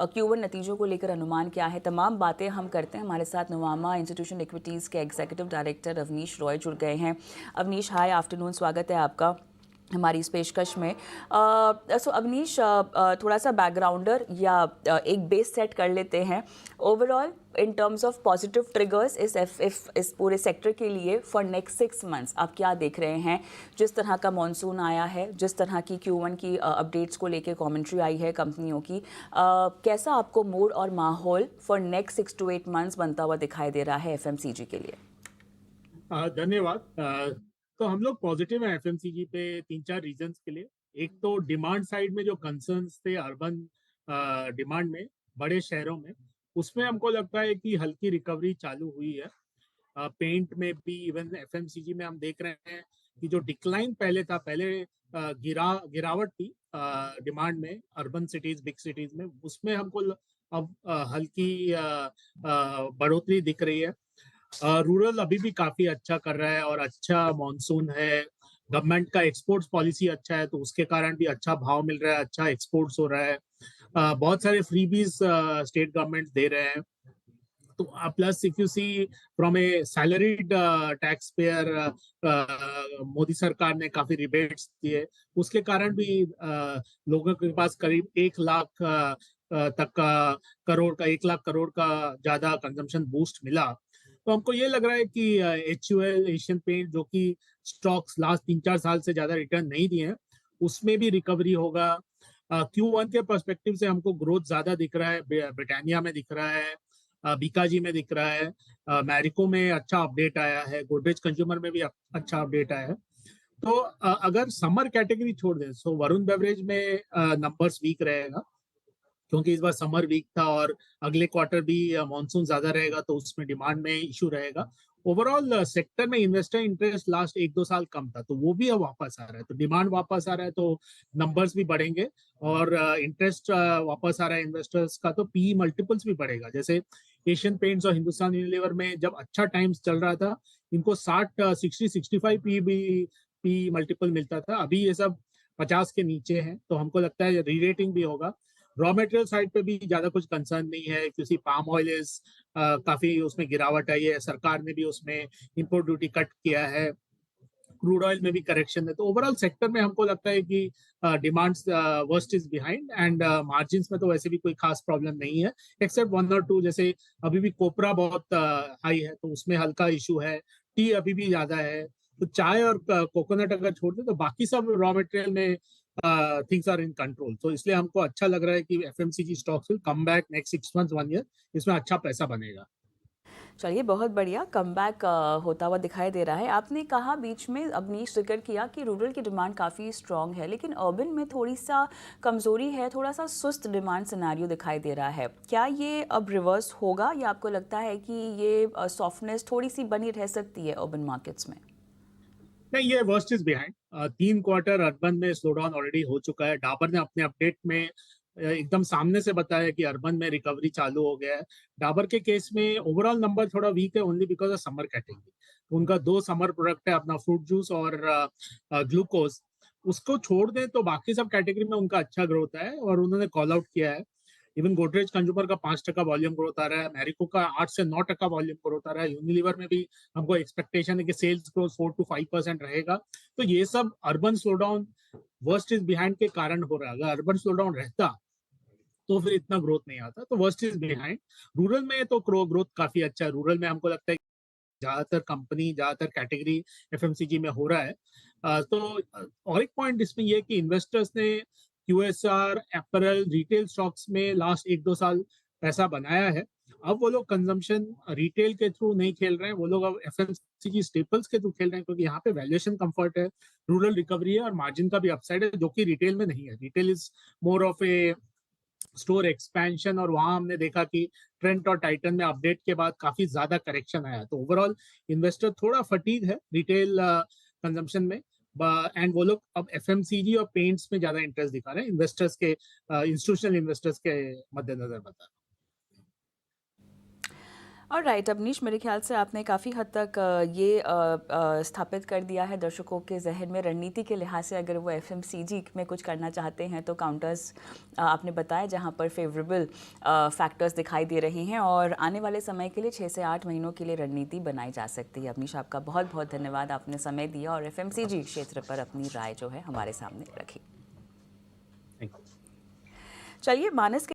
Q1 नतीजों को लेकर अनुमान क्या है, तमाम बातें हम करते हैं। हमारे साथ नुवामा इंस्टीट्यूशन इक्विटीज़ के एग्जीक्यूटिव डायरेक्टर अवनीश रॉय जुड़ गए हैं। अवनीश, हाय आफ्टरनून, स्वागत है आपका हमारी इस पेशकश में। सो अवनीश, थोड़ा सा बैकग्राउंडर या एक बेस सेट कर लेते हैं। Overall in terms of positive triggers इस पूरे सेक्टर के लिए फॉर नेक्स्ट 6 मंथ्स आप क्या देख रहे हैं? जिस तरह का मॉनसून आया है, जिस तरह की Q1 की अपडेट्स को लेके कमेंट्री आई है कंपनियों की, कैसा आपको मूड और माहौल फॉर नेक्स्ट 6 to 8 मंथ्स बनता हुआ दिखाई दे रहा है FMCG के लिए? धन्यवाद। तो हम लोग पॉजिटिव हैं एफएमसीजी पे 3-4 रीजंस के लिए। एक तो डिमांड साइड में जो कंसर्न्स थे अर्बन डिमांड में, बड़े शहरों में, उसमें हमको लगता है कि हल्की रिकवरी चालू हुई है। पेंट में भी, इवन एफएमसीजी में हम देख रहे हैं कि जो डिक्लाइन पहले था, पहले गिरावट थी डिमांड में अर्बन सिटीज, बिग सिटीज में, उसमें हमको अब हल्की बढ़ोतरी दिख रही है। रूरल अभी भी काफी अच्छा कर रहा है और अच्छा मॉनसून है। गवर्नमेंट का एक्सपोर्ट्स पॉलिसी अच्छा है, तो उसके कारण भी अच्छा भाव मिल रहा है, अच्छा एक्सपोर्ट्स हो रहा है। बहुत सारे फ्रीबीज स्टेट गवर्नमेंट दे रहे हैं। तो plus if you see from a salaried taxpayer, Modi सरकार ने काफी रिबेट्स दिए, उसके कारण भी लोगों के पास करीब 1 लाख तक का करोड़ का 1 लाख करोड़ का ज्यादा कंजम्पशन बूस्ट मिला। तो हमको ये लग रहा है कि HUL, एशियन पेंट, जो कि स्टॉक्स लास्ट 3-4 साल से ज्यादा रिटर्न नहीं दिए हैं, उसमें भी रिकवरी होगा। Q1 के पर्सपेक्टिव से हमको ग्रोथ ज्यादा दिख रहा है, ब्रिटानिया में दिख रहा है, बीकाजी में दिख रहा है, मैरिको में अच्छा अपडेट आया है, गोदरेज कंज्यूमर में भी अच्छा अपडेट आया है। तो अगर समर कैटेगरी छोड़ दें तो वरुण बेवरेज में नंबर्स वीक रहेगा, क्योंकि इस बार समर वीक था और अगले क्वार्टर भी मानसून ज्यादा रहेगा, तो उसमें डिमांड में इशू रहेगा। ओवरऑल सेक्टर में इन्वेस्टर इंटरेस्ट लास्ट 1-2 साल कम था, तो वो भी अब वापस आ रहा है, तो डिमांड वापस आ रहा है, तो नंबर्स भी बढ़ेंगे और इंटरेस्ट वापस आ रहा है इन्वेस्टर्स का, तो पी मल्टीपल्स भी बढ़ेगा। जैसे एशियन पेंट्स और हिंदुस्तान यूनिलीवर में जब अच्छा टाइम्स चल रहा था, इनको 60-65 पी मल्टीपल मिलता था, अभी ये सब 50 के नीचे है, तो हमको लगता है री रेटिंग भी होगा। रॉ मटेरियल साइड पे भी ज्यादा कुछ कंसर्न नहीं है, क्योंकि पाम ऑयल काफी उसमें गिरावट आई है, सरकार ने भी उसमें इंपोर्ट ड्यूटी कट किया है, क्रूड ऑयल में भी करेक्शन है। तो ओवरऑल सेक्टर में हमको लगता है कि demand worst is behind and margin में तो वैसे भी कोई खास प्रॉब्लम नहीं है, एक्सेप्ट 1 और 2, जैसे अभी भी कोपरा बहुत हाई है, तो उसमें हल्का इशू है। टी अभी भी ज्यादा है। तो चाय और कोकोनट अगर छोड़ दे तो बाकी सब रॉ मटेरियल में थिंग्स आर इन कंट्रोल। तो इसलिए हमको अच्छा लग रहा है कि FMCG stocks will come back next 6 months, 1 year, इसमें अच्छा पैसा बनेगा। चलिए, बहुत बढ़िया कमबैक होता हुआ दिखाई दे रहा है। आपने कहा बीच में, अवनीश जिक्र किया कि रूरल की डिमांड काफ़ी स्ट्रांग है, लेकिन अर्बन में थोड़ी सा कमज़ोरी है, थोड़ा सा सुस्त डिमांड सिनेरियो दिखाई दे रहा है। क्या ये अब रिवर्स होगा या आपको लगता है कि ये सॉफ्टनेस थोड़ी सी बनी रह सकती है अर्बन मार्केट्स में? नहीं, ये worst is behind. 3 quarter urban में स्लो डाउन ऑलरेडी हो चुका है। डाबर ने अपने अपडेट में एकदम सामने से बताया कि अर्बन में रिकवरी चालू हो गया है। डाबर के केस में ओवरऑल नंबर थोड़ा वीक है, only because of summer category. उनका 2 समर प्रोडक्ट है, अपना फ्रूट जूस और ग्लूकोज। उसको छोड़ दें तो बाकी सब कैटेगरी में उनका अच्छा ग्रोथ है, और उन्होंने कॉल आउट किया है। इवन गोदरेज कंज्यूमर का 5% वॉल्यूम ग्रोथ आ रहा है, मैरिको का 8 से 9% वॉल्यूम ग्रोथ आ रहा है, यूनिलीवर में भी हमको एक्सपेक्टेशन है कि सेल्स ग्रोथ 4 to 5% रहेगा। तो ये सब urban slow down worst is behind के कारण हो रहा है। अगर अर्बन स्लो डाउन रहता तो फिर इतना ग्रोथ नहीं आता। तो वर्स्ट इज बिहाइंड। रूरल में तो ग्रोथ काफी अच्छा है। रूरल में हमको लगता है ज्यादातर कंपनी, ज्यादातर कैटेगरी एफएमसीजी में हो रहा है। और एक पॉइंट इसमें यह कि इन्वेस्टर्स ने QSR, एपरल, रिटेल स्टॉक्स में लास्ट 1-2 साल पैसा बनाया है। अब वो लोग कंजम्पशन रिटेल के थ्रू नहीं खेल रहे हैं, वो लोग अब एफएमसीजी स्टेपल्स के थ्रू खेल रहे हैं, क्योंकि यहाँ पे वैल्यूएशन कंफर्ट है, रूरल रिकवरी है और मार्जिन का भी अपसाइड है, जो कि रिटेल में नहीं है। Retail is more of A store expansion, और वहां हमने देखा कि ट्रेंट और टाइटन में अपडेट के बाद काफी ज्यादा करेक्शन आया। तो ओवरऑल इन्वेस्टर थोड़ा फटीग है रिटेल कंजम्पशन में, एंड वो लोग अब एफएमसीजी और पेंट्स में ज्यादा इंटरेस्ट दिखा रहे हैं, इन्वेस्टर्स के, इंस्टीट्यूशनल इन्वेस्टर्स के मद्देनजर बता रहे हैं। और राइट अवनीश, मेरे ख्याल से आपने काफ़ी हद तक ये स्थापित कर दिया है दर्शकों के जहन में रणनीति के लिहाज से। अगर वो एफएमसीजी में कुछ करना चाहते हैं तो काउंटर्स आपने बताया जहां पर फेवरेबल फैक्टर्स दिखाई दे रहे हैं और आने वाले समय के लिए 6 से 8 महीनों के लिए रणनीति बनाई जा सकती है। अवनीश, आपका बहुत बहुत धन्यवाद, आपने समय दिया और एफएमसीजी क्षेत्र पर अपनी राय जो है हमारे सामने रखी। Thank you. चलिए मानस के